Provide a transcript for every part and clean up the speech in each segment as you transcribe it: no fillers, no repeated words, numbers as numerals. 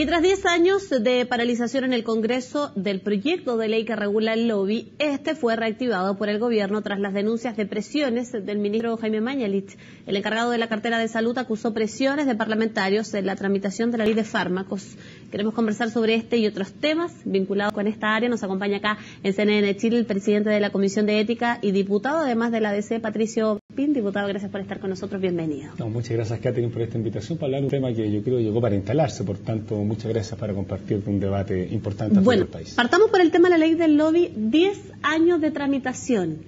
Y tras 10 años de paralización en el Congreso del proyecto de ley que regula el lobby, este fue reactivado por el gobierno tras las denuncias de presiones del ministro Jaime Mañalich. El encargado de la cartera de salud acusó presiones de parlamentarios en la tramitación de la ley de fármacos. Queremos conversar sobre este y otros temas vinculados con esta área. Nos acompaña acá en CNN Chile el presidente de la Comisión de Ética y diputado, además de la ADC, Patricio Pin. Diputado, gracias por estar con nosotros. Bienvenido. No, muchas gracias, Catherine, por esta invitación para hablar de un tema que yo creo llegó para instalarse. Por tanto, muchas gracias para compartir un debate importante en el país. Partamos por el tema de la ley del lobby. 10 años de tramitación.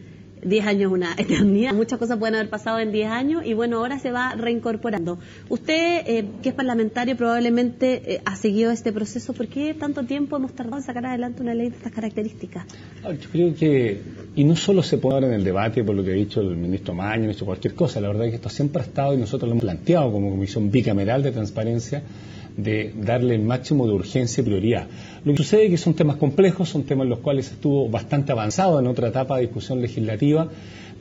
10 años es una eternidad. Muchas cosas pueden haber pasado en 10 años y bueno, ahora se va reincorporando. Usted, que es parlamentario, probablemente ha seguido este proceso. ¿Por qué tanto tiempo hemos tardado en sacar adelante una ley de estas características? Yo creo que, y no solo se pone ahora en el debate por lo que ha dicho el ministro Mañalich o cualquier cosa, la verdad es que esto siempre ha estado y nosotros lo hemos planteado como Comisión Bicameral de Transparencia, de darle el máximo de urgencia y prioridad. Lo que sucede es que son temas complejos, son temas en los cuales estuvo bastante avanzado en otra etapa de discusión legislativa,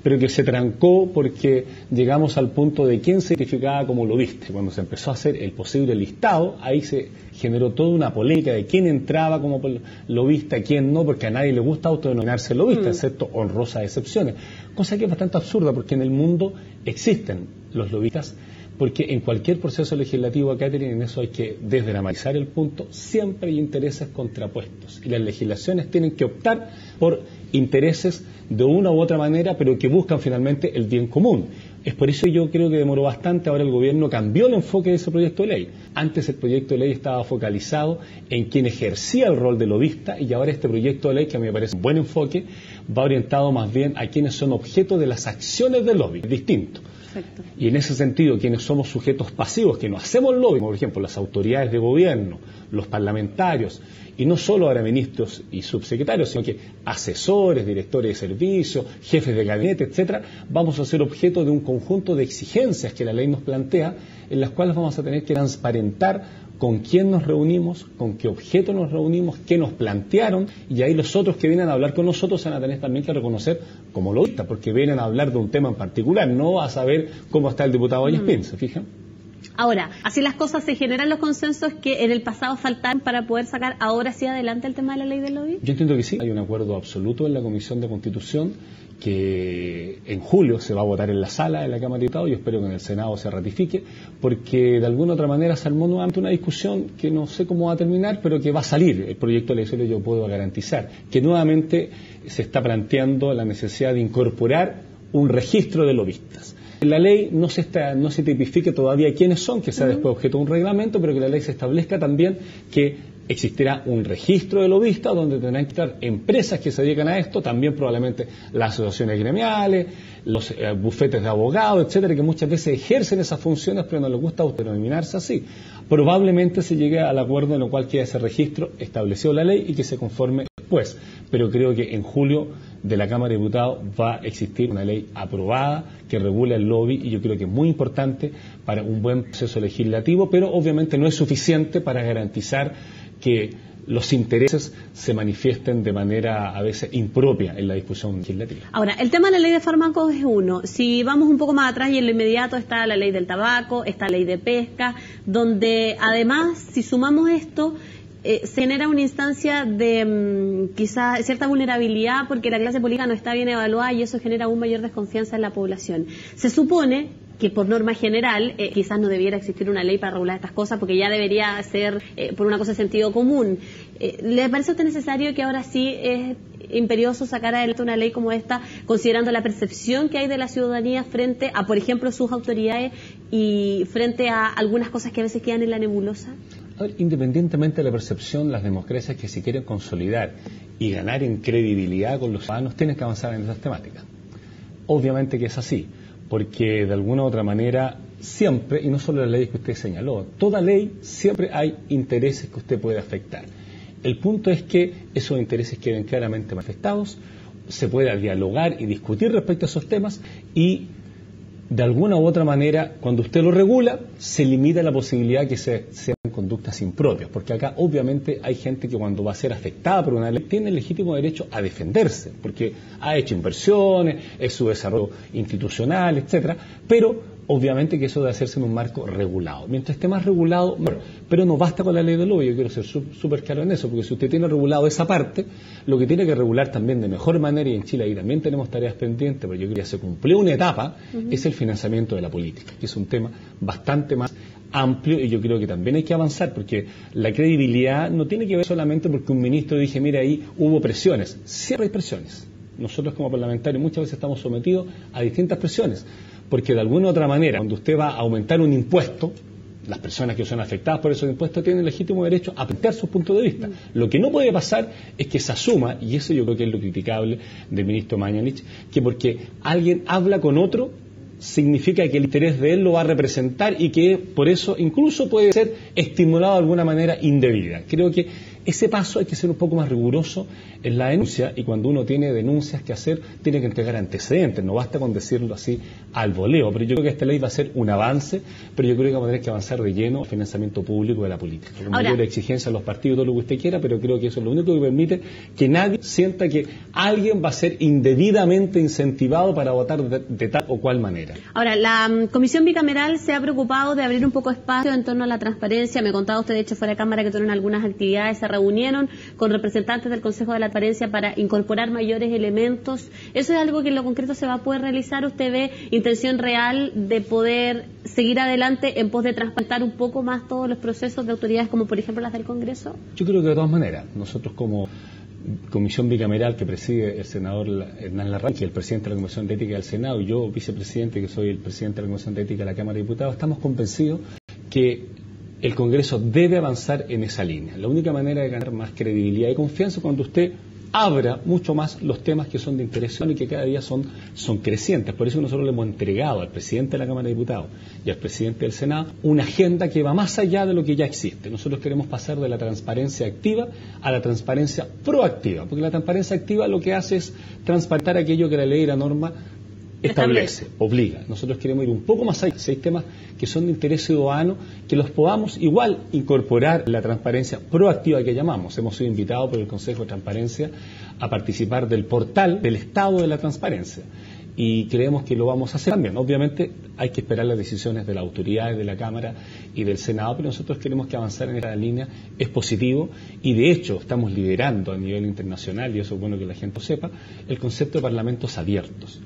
pero que se trancó porque llegamos al punto de quién se identificaba como lobista. Cuando se empezó a hacer el posible listado, ahí se generó toda una polémica de quién entraba como lobista, quién no, porque a nadie le gusta autodenominarse lobista, excepto honrosas excepciones. Cosa que es bastante absurda, porque en el mundo existen los lobistas, porque en cualquier proceso legislativo, Catherine, en eso hay que desdramatizar el punto, siempre hay intereses contrapuestos y las legislaciones tienen que optar por intereses de una u otra manera, pero que buscan finalmente el bien común. Es por eso que yo creo que demoró bastante. Ahora el gobierno cambió el enfoque de ese proyecto de ley. Antes el proyecto de ley estaba focalizado en quien ejercía el rol de lobista y ahora este proyecto de ley, que a mí me parece un buen enfoque, va orientado más bien a quienes son objeto de las acciones del lobby, es distinto. Perfecto. Y en ese sentido, quienes somos sujetos pasivos, que no hacemos lobby, por ejemplo, las autoridades de gobierno, los parlamentarios, y no solo ahora ministros y subsecretarios, sino que asesores, directores de servicios, jefes de gabinete, etcétera, vamos a ser objeto de un conjunto de exigencias que la ley nos plantea, en las cuales vamos a tener que transparentar con quién nos reunimos, con qué objeto nos reunimos, qué nos plantearon, y ahí los otros que vienen a hablar con nosotros van a tener también que reconocer como lobistas, porque vienen a hablar de un tema en particular, no a saber cómo está el diputado Vallespín, ¿se fijan? Ahora, así las cosas, se generan los consensos que en el pasado faltaron para poder sacar ahora sí adelante el tema de la ley del lobby. Yo entiendo que sí, hay un acuerdo absoluto en la Comisión de Constitución que en julio se va a votar en la sala de la Cámara de Diputados. Yo espero que en el Senado se ratifique, porque de alguna u otra manera se armó nuevamente una discusión que no sé cómo va a terminar, pero que va a salir el proyecto de ley, yo puedo garantizar, que nuevamente se está planteando la necesidad de incorporar un registro de lobistas. En la ley no se tipifique todavía quiénes son, que sea después objeto de un reglamento, pero que la ley se establezca también que existirá un registro de lobistas donde tendrán que estar empresas que se dedican a esto, también probablemente las asociaciones gremiales, los bufetes de abogados, etcétera, que muchas veces ejercen esas funciones pero no les gusta autodenominarse así. Probablemente se llegue al acuerdo en el cual queda ese registro establecido en la ley y que se conforme después, pero creo que en julio de la Cámara de Diputados va a existir una ley aprobada que regula el lobby y yo creo que es muy importante para un buen proceso legislativo, pero obviamente no es suficiente para garantizar que los intereses se manifiesten de manera a veces impropia en la discusión legislativa. Ahora, el tema de la ley de fármacos es uno. Si vamos un poco más atrás y en lo inmediato está la ley del tabaco, está la ley de pesca, donde además, si sumamos esto, se genera una instancia de quizás cierta vulnerabilidad porque la clase política no está bien evaluada y eso genera aún mayor desconfianza en la población. Se supone que por norma general quizás no debiera existir una ley para regular estas cosas porque ya debería ser por una cosa de sentido común. ¿Le parece a usted necesario que ahora sí es imperioso sacar adelante una ley como esta, considerando la percepción que hay de la ciudadanía frente a, por ejemplo, sus autoridades y frente a algunas cosas que a veces quedan en la nebulosa? A ver, independientemente de la percepción, las democracias que se quieren consolidar y ganar en credibilidad con los ciudadanos tienen que avanzar en esas temáticas. Obviamente que es así, porque de alguna u otra manera siempre, y no solo la ley que usted señaló, toda ley siempre hay intereses que usted puede afectar. El punto es que esos intereses queden claramente manifestados, se pueda dialogar y discutir respecto a esos temas y de alguna u otra manera, cuando usted lo regula, se limita la posibilidad que sean conductas impropias, porque acá obviamente hay gente que cuando va a ser afectada por una ley tiene el legítimo derecho a defenderse, porque ha hecho inversiones, es su desarrollo institucional, etcétera, pero obviamente que eso debe hacerse en un marco regulado. Mientras esté más regulado, bueno, pero no basta con la ley del lobo, yo quiero ser súper claro en eso, porque si usted tiene regulado esa parte, lo que tiene que regular también de mejor manera, y en Chile ahí también tenemos tareas pendientes, pero yo creo que ya se cumplió una etapa, es el financiamiento de la política, que es un tema bastante más amplio, y yo creo que también hay que avanzar, porque la credibilidad no tiene que ver solamente porque un ministro dije, mira, ahí hubo presiones. Siempre hay presiones. Nosotros como parlamentarios muchas veces estamos sometidos a distintas presiones, porque de alguna u otra manera, cuando usted va a aumentar un impuesto, las personas que son afectadas por esos impuestos tienen legítimo derecho a plantear sus puntos de vista. Lo que no puede pasar es que se asuma, y eso yo creo que es lo criticable del ministro Mañalich, que porque alguien habla con otro, significa que el interés de él lo va a representar y que por eso incluso puede ser estimulado de alguna manera indebida. Creo que ese paso hay que ser un poco más riguroso en la denuncia, y cuando uno tiene denuncias que hacer, tiene que entregar antecedentes, no basta con decirlo así al voleo. Pero yo creo que esta ley va a ser un avance, pero yo creo que vamos a tener que avanzar de lleno el financiamiento público de la política. Con mayor exigencia a los partidos, todo lo que usted quiera, pero creo que eso es lo único que permite que nadie sienta que alguien va a ser indebidamente incentivado para votar de tal o cual manera. Ahora, la Comisión Bicameral se ha preocupado de abrir un poco espacio en torno a la transparencia. Me contaba usted, de hecho, fuera de cámara, que tuvieron algunas actividades, se reunieron con representantes del Consejo de la Transparencia para incorporar mayores elementos. ¿Eso es algo que en lo concreto se va a poder realizar? ¿Usted ve intención real de poder seguir adelante en pos de transparentar un poco más todos los procesos de autoridades, como por ejemplo las del Congreso? Yo creo que de todas maneras, nosotros como Comisión Bicameral que preside el senador Hernán Larraín, el presidente de la Comisión de Ética del Senado, y yo, vicepresidente, que soy el presidente de la Comisión de Ética de la Cámara de Diputados, estamos convencidos que el Congreso debe avanzar en esa línea. La única manera de ganar más credibilidad y confianza es cuando usted abra mucho más los temas que son de interés y que cada día son crecientes. Por eso nosotros le hemos entregado al presidente de la Cámara de Diputados y al presidente del Senado una agenda que va más allá de lo que ya existe. Nosotros queremos pasar de la transparencia activa a la transparencia proactiva, porque la transparencia activa lo que hace es transparentar aquello que la ley y la norma establece, obliga. Nosotros queremos ir un poco más allá. Si hay temas que son de interés ciudadano, que los podamos igual incorporar la transparencia proactiva que llamamos. Hemos sido invitados por el Consejo de Transparencia a participar del portal del Estado de la Transparencia, y creemos que lo vamos a hacer también. Obviamente hay que esperar las decisiones de las autoridades de la Cámara y del Senado, pero nosotros queremos que avanzar en esta línea es positivo, y de hecho estamos liderando a nivel internacional, y eso es bueno que la gente lo sepa, el concepto de parlamentos abiertos.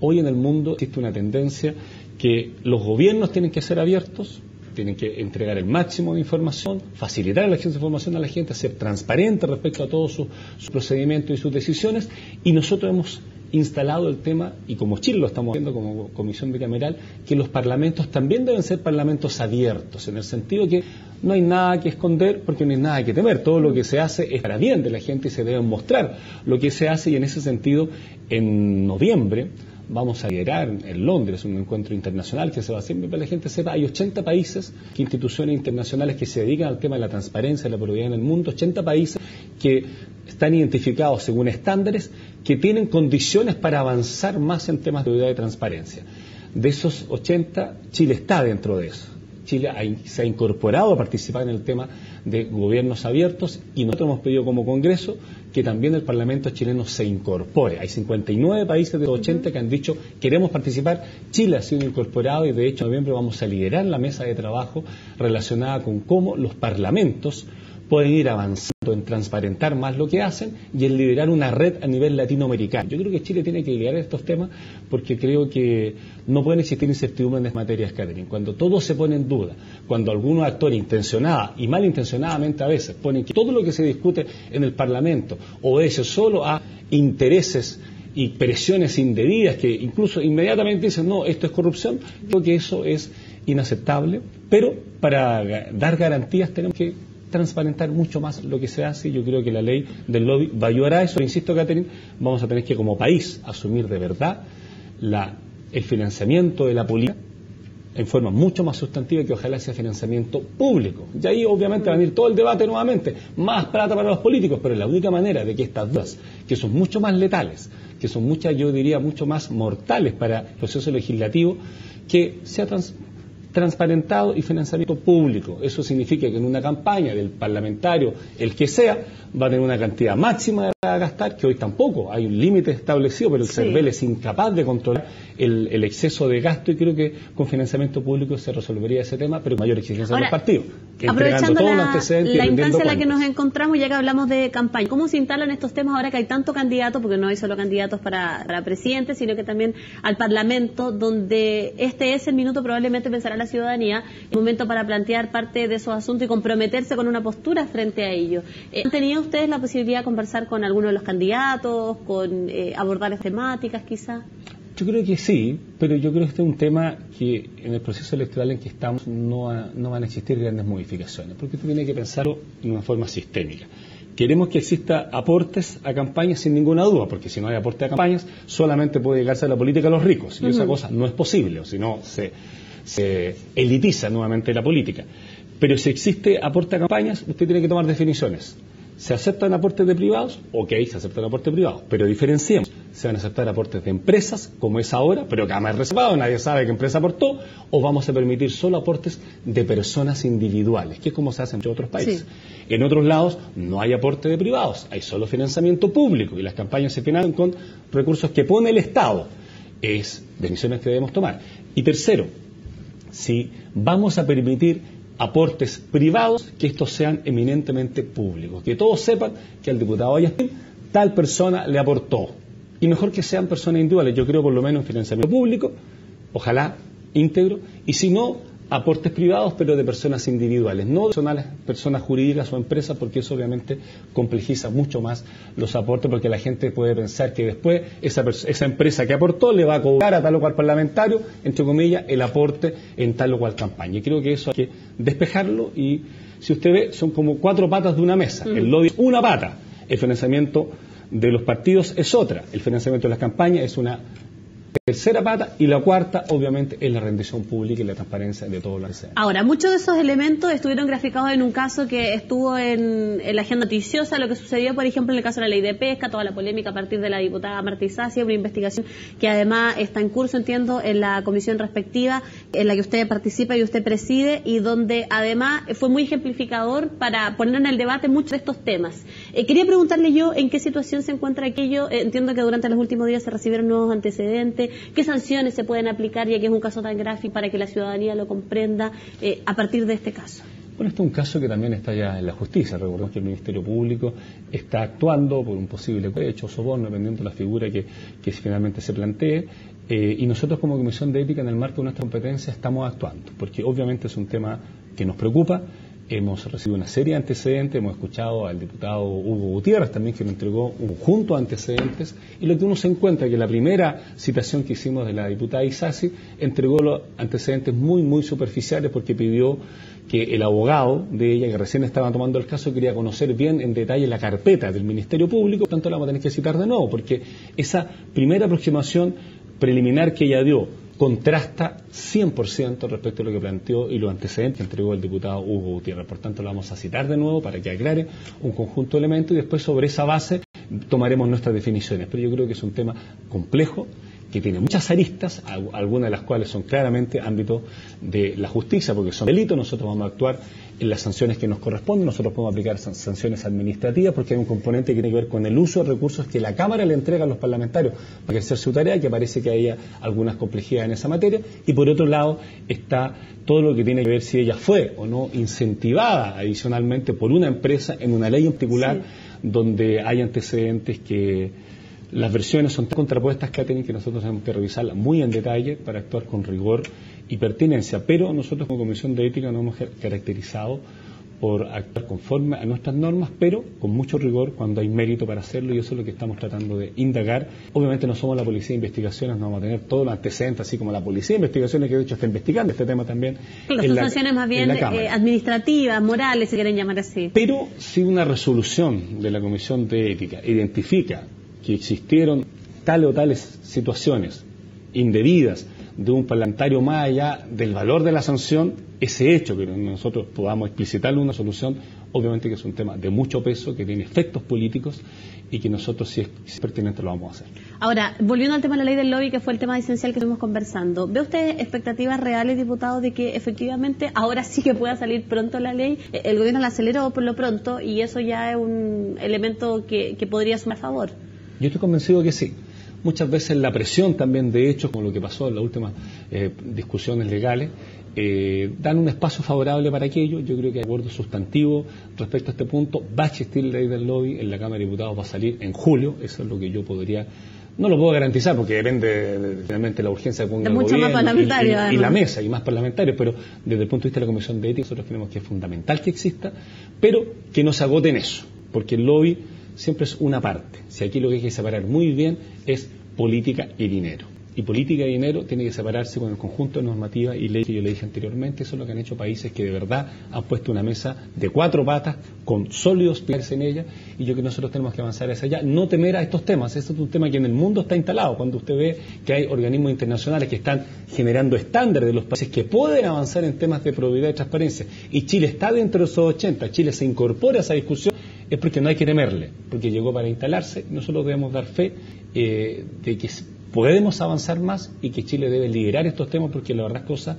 Hoy en el mundo existe una tendencia que los gobiernos tienen que ser abiertos, tienen que entregar el máximo de información, facilitar el acceso de información a la gente, ser transparente respecto a todos sus procedimientos y sus decisiones, y nosotros hemos instalado el tema, y como Chile lo estamos haciendo como Comisión Bicameral, que los parlamentos también deben ser parlamentos abiertos, en el sentido que no hay nada que esconder porque no hay nada que temer. Todo lo que se hace es para bien de la gente y se debe mostrar lo que se hace, y en ese sentido, en noviembre vamos a liderar en Londres un encuentro internacional que se va a hacer, para que la gente sepa, hay 80 países, instituciones internacionales que se dedican al tema de la transparencia y la probidad en el mundo, 80 países que están identificados según estándares que tienen condiciones para avanzar más en temas de probidad y transparencia. De esos 80, Chile está dentro de eso. Chile se ha incorporado a participar en el tema de gobiernos abiertos, y nosotros hemos pedido como Congreso que también el Parlamento chileno se incorpore. Hay 59 países de los 80 que han dicho queremos participar. Chile ha sido incorporado, y de hecho en noviembre vamos a liderar la mesa de trabajo relacionada con cómo los parlamentos pueden ir avanzando en transparentar más lo que hacen y en liderar una red a nivel latinoamericano. Yo creo que Chile tiene que liderar estos temas, porque creo que no pueden existir incertidumbres en estas materias, Catherine. Cuando todo se pone en duda, cuando algunos actores intencionada y malintencionadamente a veces ponen que todo lo que se discute en el Parlamento obedece solo a intereses y presiones indebidas, que incluso inmediatamente dicen no, esto es corrupción, creo que eso es inaceptable, pero para dar garantías tenemos que transparentar mucho más lo que se hace, y yo creo que la ley del lobby va a ayudar a eso. Pero insisto, Catherine, vamos a tener que como país asumir de verdad el financiamiento de la política en forma mucho más sustantiva, que ojalá sea financiamiento público. Y ahí obviamente va a venir todo el debate nuevamente, más plata para los políticos, pero es la única manera de que estas dudas, que son mucho más letales, que son muchas, yo diría, mucho más mortales para el proceso legislativo, que sea transparentado y financiamiento público. Eso significa que en una campaña del parlamentario, el que sea, va a tener una cantidad máxima a gastar, que hoy tampoco hay un límite establecido, pero el CERVEL es incapaz de controlar el exceso de gasto, y creo que con financiamiento público se resolvería ese tema, pero con mayor exigencia de los partidos. Aprovechando la instancia en la que nos encontramos, ya que hablamos de campaña, ¿cómo se instalan estos temas ahora que hay tanto candidato, porque no hay solo candidatos para presidente, sino que también al Parlamento, donde este es el minuto, probablemente pensará la ciudadanía, el momento para plantear parte de esos asuntos y comprometerse con una postura frente a ello? ¿Han tenido ustedes la posibilidad de conversar con alguno de los candidatos, con abordar temáticas quizá? Yo creo que sí, pero yo creo que este es un tema que en el proceso electoral en que estamos no van a existir grandes modificaciones, porque tú tienes que pensarlo de una forma sistémica. Queremos que exista aportes a campañas sin ninguna duda, porque si no hay aporte a campañas, solamente puede llegarse a la política a los ricos, y esa cosa no es posible, o si no se elitiza nuevamente la política. Pero si existe aporte a campañas, usted tiene que tomar definiciones. ¿Se aceptan aportes de privados? Ok, se aceptan aportes privados, pero diferenciemos. Se van a aceptar aportes de empresas, como es ahora, pero que además es reservado, nadie sabe qué empresa aportó, o vamos a permitir solo aportes de personas individuales, que es como se hace en muchos otros países. Sí. En otros lados no hay aporte de privados, hay solo financiamiento público, y las campañas se financian con recursos que pone el Estado. Es decisiones que debemos tomar. Y tercero, si vamos a permitir aportes privados, que estos sean eminentemente públicos, que todos sepan que al diputado Ayastín tal persona le aportó, y mejor que sean personas individuales. Yo creo por lo menos en financiamiento público, ojalá íntegro, y si no, aportes privados, pero de personas individuales, no de personas jurídicas o empresas, porque eso obviamente complejiza mucho más los aportes, porque la gente puede pensar que después esa empresa que aportó le va a cobrar a tal o cual parlamentario, entre comillas, el aporte en tal o cual campaña. Y creo que eso hay que despejarlo, y si usted ve, son como 4 patas de una mesa. El lobby es una pata, el financiamiento de los partidos es otra, el financiamiento de las campañas es una tercera pata, y la cuarta obviamente es la rendición pública y la transparencia de todo lo que sea. Ahora, muchos de esos elementos estuvieron graficados en un caso que estuvo en la agenda noticiosa, lo que sucedió por ejemplo en el caso de la ley de pesca, toda la polémica a partir de la diputada Marta Isacia, una investigación que además está en curso, entiendo, en la comisión respectiva en la que usted participa y usted preside, y donde además fue muy ejemplificador para poner en el debate muchos de estos temas. Quería preguntarle yo en qué situación se encuentra aquello. Entiendo que durante los últimos días se recibieron nuevos antecedentes. ¿Qué sanciones se pueden aplicar, ya que es un caso tan gráfico, para que la ciudadanía lo comprenda a partir de este caso? Bueno, este es un caso que también está ya en la justicia. Recordemos que el Ministerio Público está actuando por un posible hecho o soborno, dependiendo de la figura que finalmente se plantee, y nosotros como Comisión de Ética, en el marco de nuestra competencia, estamos actuando, porque obviamente es un tema que nos preocupa. Hemos recibido una serie de antecedentes, hemos escuchado al diputado Hugo Gutiérrez también, que nos entregó un conjunto de antecedentes, y lo que uno se encuentra es que la primera citación que hicimos de la diputada Isasi entregó los antecedentes muy superficiales, porque pidió que el abogado de ella, que recién estaba tomando el caso, quería conocer bien en detalle la carpeta del Ministerio Público. Por tanto la vamos a tener que citar de nuevo, porque esa primera aproximación preliminar que ella dio contrasta 100% respecto a lo que planteó y los antecedentes que entregó el diputado Hugo Gutiérrez. Por tanto, lo vamos a citar de nuevo para que aclare un conjunto de elementos, y después sobre esa base tomaremos nuestras definiciones. Pero yo creo que es un tema complejo, que tiene muchas aristas, algunas de las cuales son claramente ámbito de la justicia, porque son delitos. Nosotros vamos a actuar en las sanciones que nos corresponden. Nosotros podemos aplicar sanciones administrativas, porque hay un componente que tiene que ver con el uso de recursos que la Cámara le entrega a los parlamentarios para ejercer su tarea, que parece que haya algunas complejidades en esa materia. Y por otro lado está todo lo que tiene que ver si ella fue o no incentivada adicionalmente por una empresa en una ley en particular, donde hay antecedentes que las versiones son tan contrapuestas, Catherine, que nosotros tenemos que revisarlas muy en detalle para actuar con rigor y pertinencia. Pero nosotros como Comisión de Ética nos hemos caracterizado por actuar conforme a nuestras normas, pero con mucho rigor cuando hay mérito para hacerlo, y eso es lo que estamos tratando de indagar. Obviamente no somos la Policía de Investigaciones, no vamos a tener todos los antecedentes, así como la Policía de Investigaciones, que de hecho está investigando este tema también. Claro, son sanciones más bien administrativas, morales, si quieren llamar así. Pero si una resolución de la Comisión de Ética identifica que existieron tales o tales situaciones indebidas de un parlamentario, más allá del valor de la sanción, ese hecho que nosotros podamos explicitarle una solución, obviamente que es un tema de mucho peso, que tiene efectos políticos y que nosotros, si es pertinente, lo vamos a hacer. Ahora, volviendo al tema de la ley del lobby, que fue el tema esencial que estuvimos conversando, ¿ve usted expectativas reales, diputado, de que efectivamente ahora sí que pueda salir pronto la ley? El gobierno la aceleró por lo pronto y eso ya es un elemento que podría sumar a favor. Yo estoy convencido que sí. Muchas veces la presión también de hechos, como lo que pasó en las últimas discusiones legales, dan un espacio favorable para aquello. Yo creo que hay acuerdo sustantivo respecto a este punto. Va a existir la ley del lobby, en la Cámara de Diputados va a salir en julio, eso es lo que yo podría... No lo puedo garantizar porque depende realmente de la urgencia que ponga el gobierno y la mesa y más parlamentarios, pero desde el punto de vista de la Comisión de Ética nosotros creemos que es fundamental que exista, pero que no se agote en eso, porque el lobby siempre es una parte. Si aquí lo que hay que separar muy bien es política y dinero. Y política y dinero tiene que separarse con el conjunto de normativas y leyes que yo le dije anteriormente. Eso es lo que han hecho países que de verdad han puesto una mesa de 4 patas con sólidos pilares en ella, y yo creo que nosotros tenemos que avanzar hacia allá, no temer a estos temas. Este es un tema que en el mundo está instalado. Cuando usted ve que hay organismos internacionales que están generando estándares de los países que pueden avanzar en temas de probidad y transparencia, y Chile está dentro de esos 80, Chile se incorpora a esa discusión, es porque no hay que temerle, porque llegó para instalarse. Nosotros debemos dar fe de que podemos avanzar más y que Chile debe liderar estos temas, porque la verdad es cosa,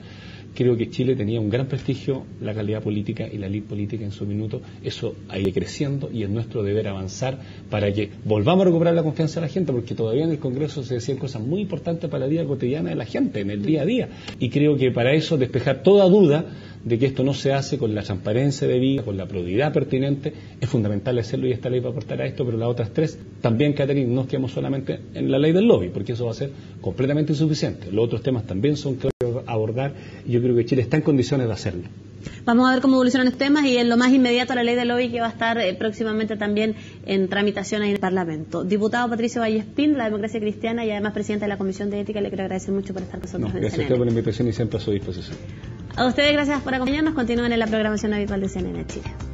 creo que Chile tenía un gran prestigio, la calidad política y la ley política en su minuto, eso ha ido creciendo y es nuestro deber avanzar para que volvamos a recuperar la confianza de la gente, porque todavía en el Congreso se decían cosas muy importantes para la vida cotidiana de la gente, en el día a día, y creo que para eso despejar toda duda de que esto no se hace con la transparencia debida, con la probidad pertinente, es fundamental hacerlo, y esta ley va a aportar a esto, pero las otras 3 también, Catherine, no nos quedamos solamente en la ley del lobby, porque eso va a ser completamente insuficiente. Los otros temas también son claves a abordar y yo creo que Chile está en condiciones de hacerlo. Vamos a ver cómo evolucionan estos temas y en lo más inmediato la ley del lobby, que va a estar próximamente también en tramitación ahí en el Parlamento. Diputado Patricio Vallespín, la Democracia Cristiana y además presidente de la Comisión de Ética, le quiero agradecer mucho por estar con nosotros. Gracias a usted por la invitación y siempre a su disposición. A ustedes gracias por acompañarnos. Continúen en la programación habitual de CNN Chile.